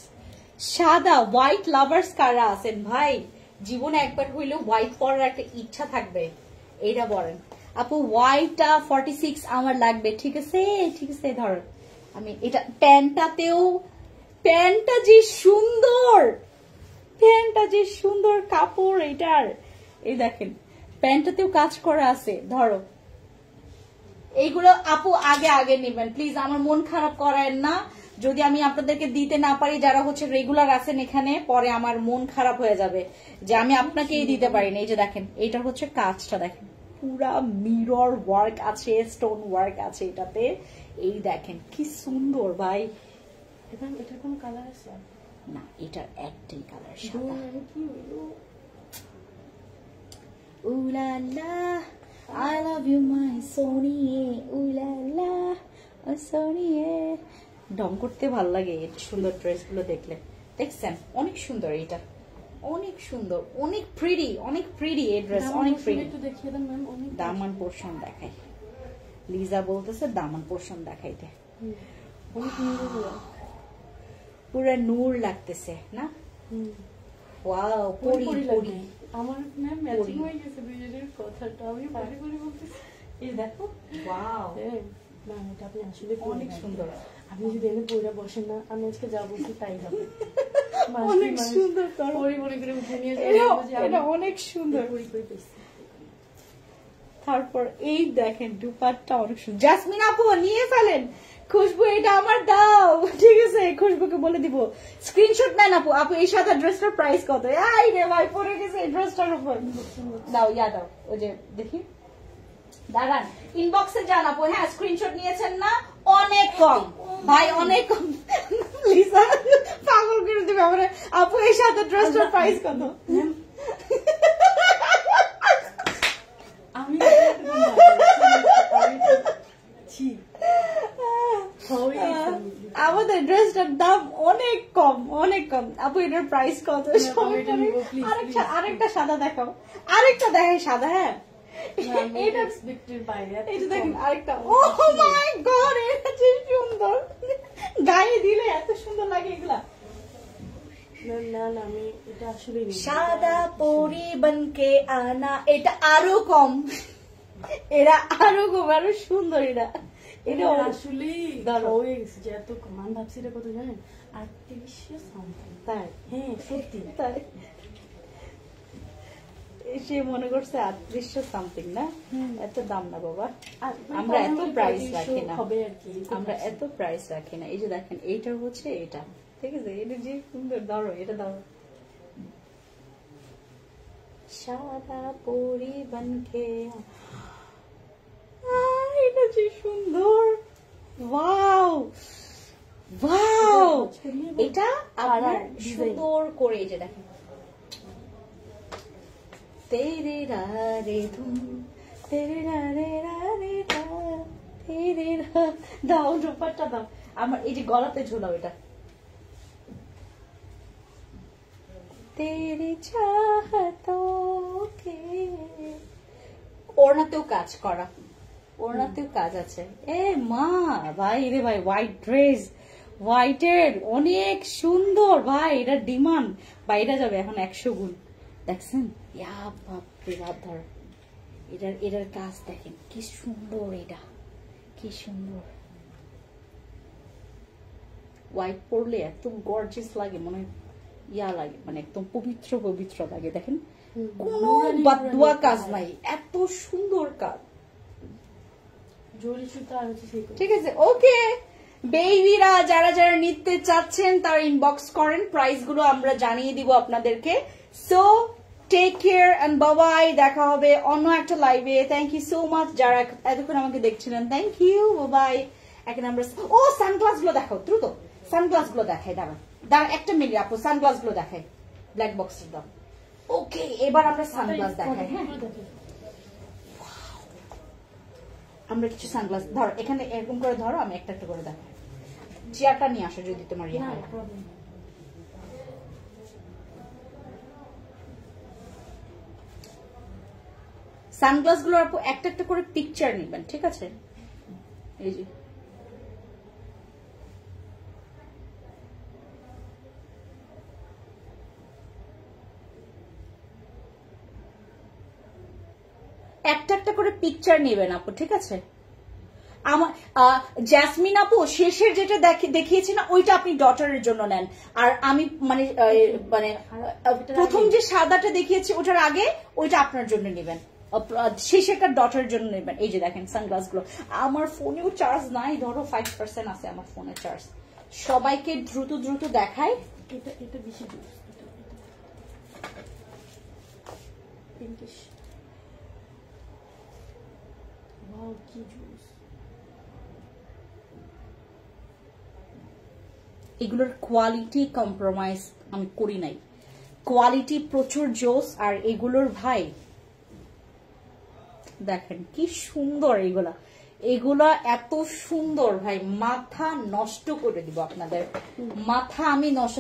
সাদা। হোয়াইট লাভার্স কারা আছেন ভাই, জীবনে একবার হইলেও হোয়াইট পরার একটা ইচ্ছা থাকবে, এইটা বলেন। আপু হোয়াইটটা 46 আমার লাগবে, ঠিক আছে ঠিক আছে। ধর আমি এটা প্যান্টটাতেও, প্যান্টটা যে সুন্দর, প্যান্টটা যে সুন্দর কাপড় এটার। এই দেখেন প্যান্টটাতেও কাজ করা আছে। ধরো এইগুলো আপু আগে আগে নেবেন প্লিজ, আমার মন খারাপ করেন না যদি আমি আপনাদেরকে দিতে না পারি। যারা হচ্ছে রেগুলার আছেন এখানে, পরে আমার মন খারাপ হয়ে যাবে যে আমি আপনাকেই দিতে পারিনি। এই যে দেখেন, এটা হচ্ছে কাজটা দেখেন, পুরা মিরর ওয়ার্ক আছে, স্টোন ওয়ার্ক আছে এটাতে। এই দেখেন কি সুন্দর ভাই। এটা কোন কালার আছে না, এটার একটাই কালার, সাদা। Ooh la la, I love you my Sonie. Ooh la la, oh Sonie. ঢং করতে ভাল লাগে এই সুন্দর ড্রেস গুলো দেখলে। দেখছেন অনেক সুন্দর, এটা অনেক সুন্দর, অনেক প্রিটি, অনেক প্রিটি এই ড্রেস, অনেক প্রিটি। একটু দেখিয়ে দেন ম্যাম। অনেক দামান পোরশন দেখাই, লিজা বলতেছে দামান পোরশন দেখাইতে। পুরো নূর লাগতেছে না? ওয়াও, পরি পরি। আমার ম্যাম ম্যাচিং হয়ে গেছে দুইজনের কথাটা, আমি পরি পরি বলতেছি। এই দেখো, ওয়াও না এটা আপনি আসলে অনেক সুন্দর। আপনি যদি এনে পইরা বসেন না, আমি আজকে যা বলছি তাই হবে। অনেক সুন্দর, পরি পরি করে উঠে নিয়ে এটা অনেক সুন্দর। পরি পরি পেয়েছি। তারপর এই দেখেন দুপাট্টা অনেক সুন্দর। জাসমিন আপু নিয়ে ফেলেন, খুশবু এটা আমার দাও, ঠিক আছে? খুশবুকে বলে দিব স্ক্রিনশট নেন আপু। আপু এই সাদা ড্রেসটার প্রাইস কত? এই রে ভাই, পরে গেছে এই ড্রেসটার উপর। দাও, ইয়া দাও, ওই যে দেখি, দাঁড়ান ইনবক্সে যান আপু। হ্যাঁ, স্ক্রিনশট নিয়েছেন না? অনেক কম ভাই, অনেক কম। লিসা পাগল করে দিবে আমরা। আপু এই সাদা ড্রেসটার প্রাইস কত? আমি আমাদের ড্রেসটার দাম অনেক কম, অনেক কম। আপু এটার প্রাইস কত? আরেকটা সাদা দেখাও, আরেকটা দেখাই সাদা। হ্যাঁ আরেকটা। ও মাই গড, এটা যে সুন্দর, গায়ে দিলে এত সুন্দর লাগে এগুলা। আমি এটা আসলে সাদা পরি বনকে আনা, এটা আরো কম, এরা আরো কম, আরো সুন্দর। এটা এটা আসলে হয়ে গেছে যে এত কম। আমি ভাবছি এটা কত জানেন? 3800 সামথিং। তাই? হ্যাঁ সত্যি তাই? সে মনে করছে 3800 সামথিং না? এত দাম না বাবা, আমরা এত প্রাইস রাখি না, আমরা এত প্রাইস রাখি না। এই যে দেখেন এইটা হচ্ছে এটা, ঠিক আছে? এটা যে সুন্দর, ধরো এটা ধরো, সাদা পরি বনকে, এটা যে সুন্দর। ওয়াও ওয়াও, এটা আপনার সুন্দর করে এই যে দেখেন, তেরে রা রে ধুম, তেরে রা রে রা রে রা, তেরে রা। দাও দুপাট্টা দাও আমার, এই যে গলাতে ঝোলাও এটা। তেরে চাহতোं के, ওড়নাতেও কাজ করা, ওড়নাতেও কাজ আছে। এ মা ভাই রে ভাই, হোয়াইট ড্রেস, হোয়াইটের অনেক সুন্দর ভাই। এটা ডিমান্ড বাইরে যাবে এখন 100 গুণ। দেখছেন? ইয়া বাপরে বাপ, ধর এটার কাজ দেখেন কি সুন্দর, এটা কি সুন্দর। হোয়াইট পরলে এত গর্জিয়াস লাগে, মনে ইয়া লাগে, মানে একদম পবিত্র পবিত্র লাগে। দেখেন কোনো বাদুয়া কাজ নাই, এত সুন্দর কাজ। ঠিক আছে, ওকে বেবিরা, যারা যারা নিতে চাচ্ছেন তারা ইনবক্স করেন, প্রাইস গুলো আমরা জানিয়ে দিব আপনাদেরকে। সো টেক কেয়ার এন্ড বাবাই, দেখা হবে অন্য একটা লাইভে। থ্যাংক ইউ সো মাচ যারা এতক্ষণ আমাকে দেখছিলেন, থ্যাংক ইউ, বাবাই। এখন আমরা ও সানগ্লাস গুলো দেখাও দ্রুত, সানগ্লাস গুলো দেখাই, দাঁড়া একটা মিনিট আপু, সানগ্লাস গুলো দেখাই, ব্ল্যাক বক্সের দাও। ওকে, এবার আমরা সানগ্লাস দেখাই। হ্যাঁ, আমরা কিছু সানগ্লাস ধরো, এখানে এরকম করে ধরো, আমি একটা একটা করে দেখাই। চেয়ারটা নিয়ে আসো যদি তোমার ইয়ে হয়। সানগ্লাস গুলো আপু একটা একটা করে পিকচার নিবেন, ঠিক আছে? এই যে একটা একটা করে পিকচার নেবেন আপু, ঠিক আছে? আমার জ্যাসমিন আপু শেষের যেটা দেখিয়েছি না, ওইটা আপনি ডটারের জন্য নেন। আর আমি মানে মানে প্রথম যে সাদাটা দেখিয়েছি ওটার আগে ওইটা আপনার জন্য নেবেন, শেষেরটা ডটারের জন্য নেবেন। এই যে দেখেন সানগ্লাস গুলো, আমার ফোনেও চার্জ নাই, ধরো 5% আছে আমার ফোনে চার্জ। সবাইকে দ্রুত দ্রুত দেখাই। এটা বেশি পিঙ্কিশ, ওয়াও কি জুস। এগুলোর কোয়ালিটি কম্প্রোমাইজ আমি করি নাই, কোয়ালিটি প্রচুর জোস। আর এগুলোর ভাই দেখেন কি সুন্দর, এগুলা এত সুন্দর ভাই, মাথা নষ্ট করে দিব আপনাদের, মাথা আমি নষ্ট।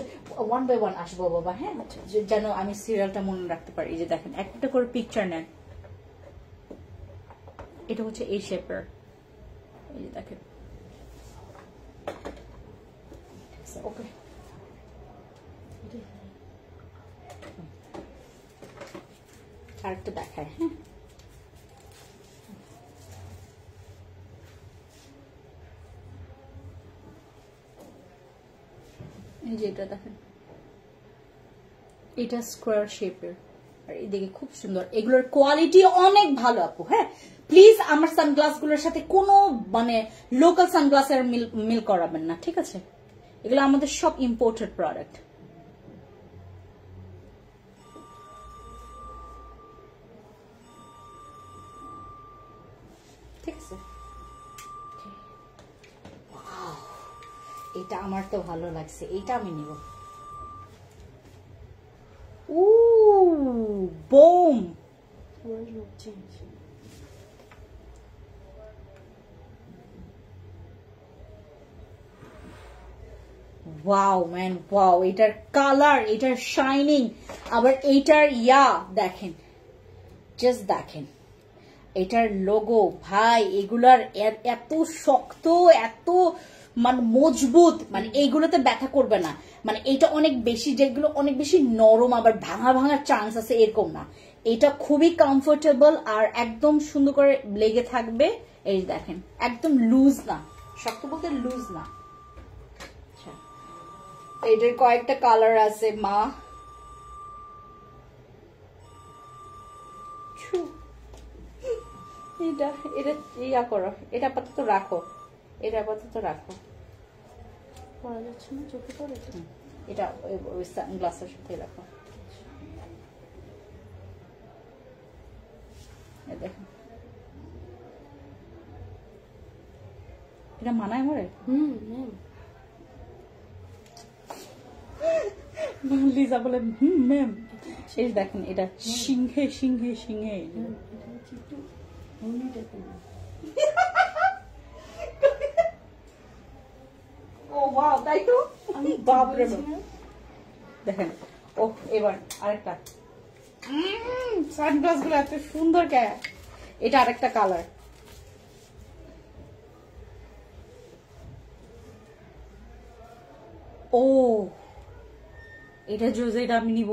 1 by 1 আসবো বাবা, হ্যাঁ, যেন আমি সিরিয়ালটা মনে রাখতে পারি। এই যে দেখেন একটা করে পিকচার নেন, এটা হচ্ছে এই শেপের, এই যে দেখেন। ওকে, আরেকটা দেখায়। হ্যাঁ, এই যে এটা দেখেন, এটা স্কোয়ার শেপের, আর এদিকে খুব সুন্দর। এগুলোর কোয়ালিটি অনেক ভালো আপু। হ্যাঁ, প্লিজ আমার সানগ্লাস গুলোর সাথে কোনো মানে লোকাল সানগ্লাসের মিল করাবেন না, ঠিক আছে? এগুলো আমাদের সব ইম্পোর্টেড প্রোডাক্ট। ঠিক আছে, এটা আমার তো ভালো লাগছে, এটা আমি নিব। বোম, ওয়াও ম্যান, ওয়াও, এটার কালার, এটার শাইনিং, আবার এইটার দেখেন, জাস্ট দেখেন এটার লোগো ভাই, এগুলার এত শক্ত, এত মানে মজবুত, মানে এইগুলোতে ব্যথা করবে না। মানে এটা অনেক বেশি, যেগুলো অনেক বেশি নরম আবার ভাঙার চান্স আছে, এরকম না। এটা খুবই কমফোর্টেবল আর একদম সুন্দর করে লেগে থাকবে। এই দেখেন একদম লুজ না, শক্ত বলতে লুজ না। এটার কয়েকটা কালার আছে মা, এটা এটা ইয়া করো, এটা আপাতত রাখো, এটা আপাতত রাখো, পড়া যাচ্ছে না চোখে পড়ে। এটা ওই সানগ্লাসের সাথে রাখো। দেখো এটা মানায় মরে। লিজা বলে ম্যাম, শেষ দেখেন এটা সিংহে সিংহে সিংহে। ও ওয়াও, তাই তো, বাপরে দেখেন। ও এবার আরেকটা সানগ্লাস গুলো এত সুন্দর কে, এটা আরেকটা কালার। ও এটা জোজ, এটা আমি নিব।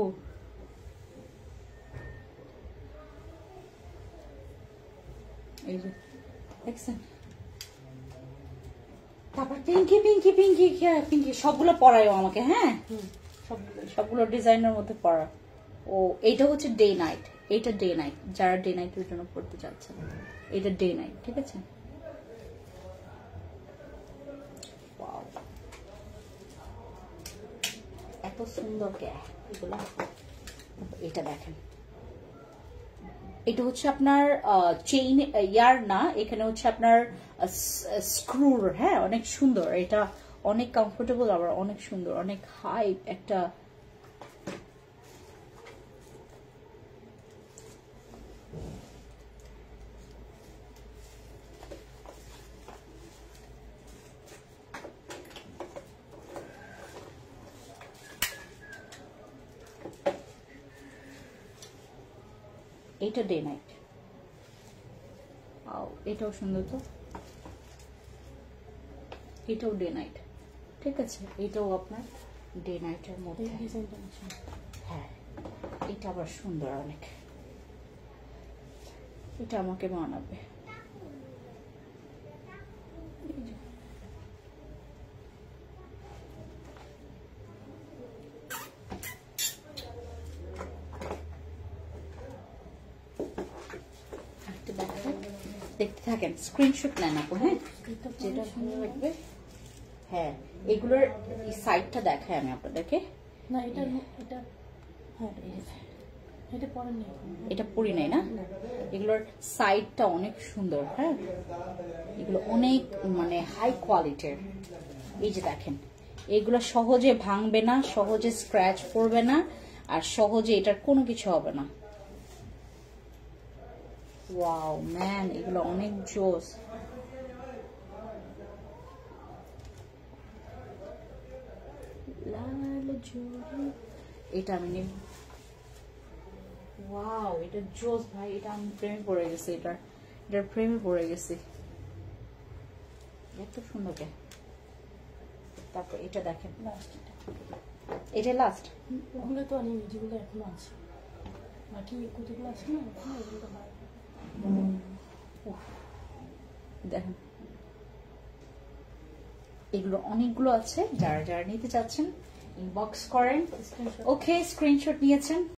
এই যে দেখছেন, তারপর পিঙ্কি পিঙ্কি পিঙ্কি পিঙ্কি সবগুলো পরায়ও আমাকে। হ্যাঁ, সবগুলো ডিজাইনের মধ্যে পরা। ও এইটা হচ্ছে ডে নাইট, এইটা ডে নাইট, যারা ডে নাইটের জন্য পড়তে যাচ্ছেন, এটা ডে নাইট, ঠিক আছে? এত সুন্দর কে এগুলো। এটা দেখেন এটা হচ্ছে আপনার চেইন ইয়ার না, এখানে হচ্ছে আপনার স্ক্রুর। হ্যাঁ, অনেক সুন্দর এটা, অনেক কমফোর্টেবল, আবার অনেক সুন্দর, অনেক হাই একটা। এটা ডে নাইট, এটাও সুন্দর তো, এটাও ডে নাইট। ঠিক আছে, এটাও আপনার ডে নাইটের মধ্যে। হ্যাঁ, এটা আবার সুন্দর অনেক, এটা আমাকে মানাবে। দেখতে থাকেন, স্ক্রিনশট নেন আপু। হ্যাঁ, যেটা ভালো লাগবে। হ্যাঁ, এগুলোর এই সাইডটা দেখাই আমি আপনাদেরকে। না, এটা এটা হ্যাঁ, এটা পরে নেই, এটা পরি নাই না। এগুলোর সাইডটা অনেক সুন্দর। হ্যাঁ, এগুলো অনেক মানে হাই কোয়ালিটির। এই যে দেখেন, এগুলো সহজে ভাঙবে না, সহজে স্ক্র্যাচ পড়বে না, আর সহজে এটার কোনো কিছু হবে না। ওয়াও ম্যান, এগুলো অনেক জোস। এটা আমি নেব। ওয়াও, এটা জোস ভাই, এটা আমি প্রেমে পড়ে গেছি, এটার প্রেমে পড়ে গেছি, এত সুন্দর। তারপর এটা দেখেন, এটা লাস্ট। ওগুলো তো অনেক, যেগুলো এখনো আছে, বাকি কতগুলো আছে না, ওগুলো দেখেন, এগুলো অনেকগুলো আছে। যারা যারা নিতে চাচ্ছেন ইনবক্স করেন। ওকে, স্ক্রিনশট নিয়েছেন,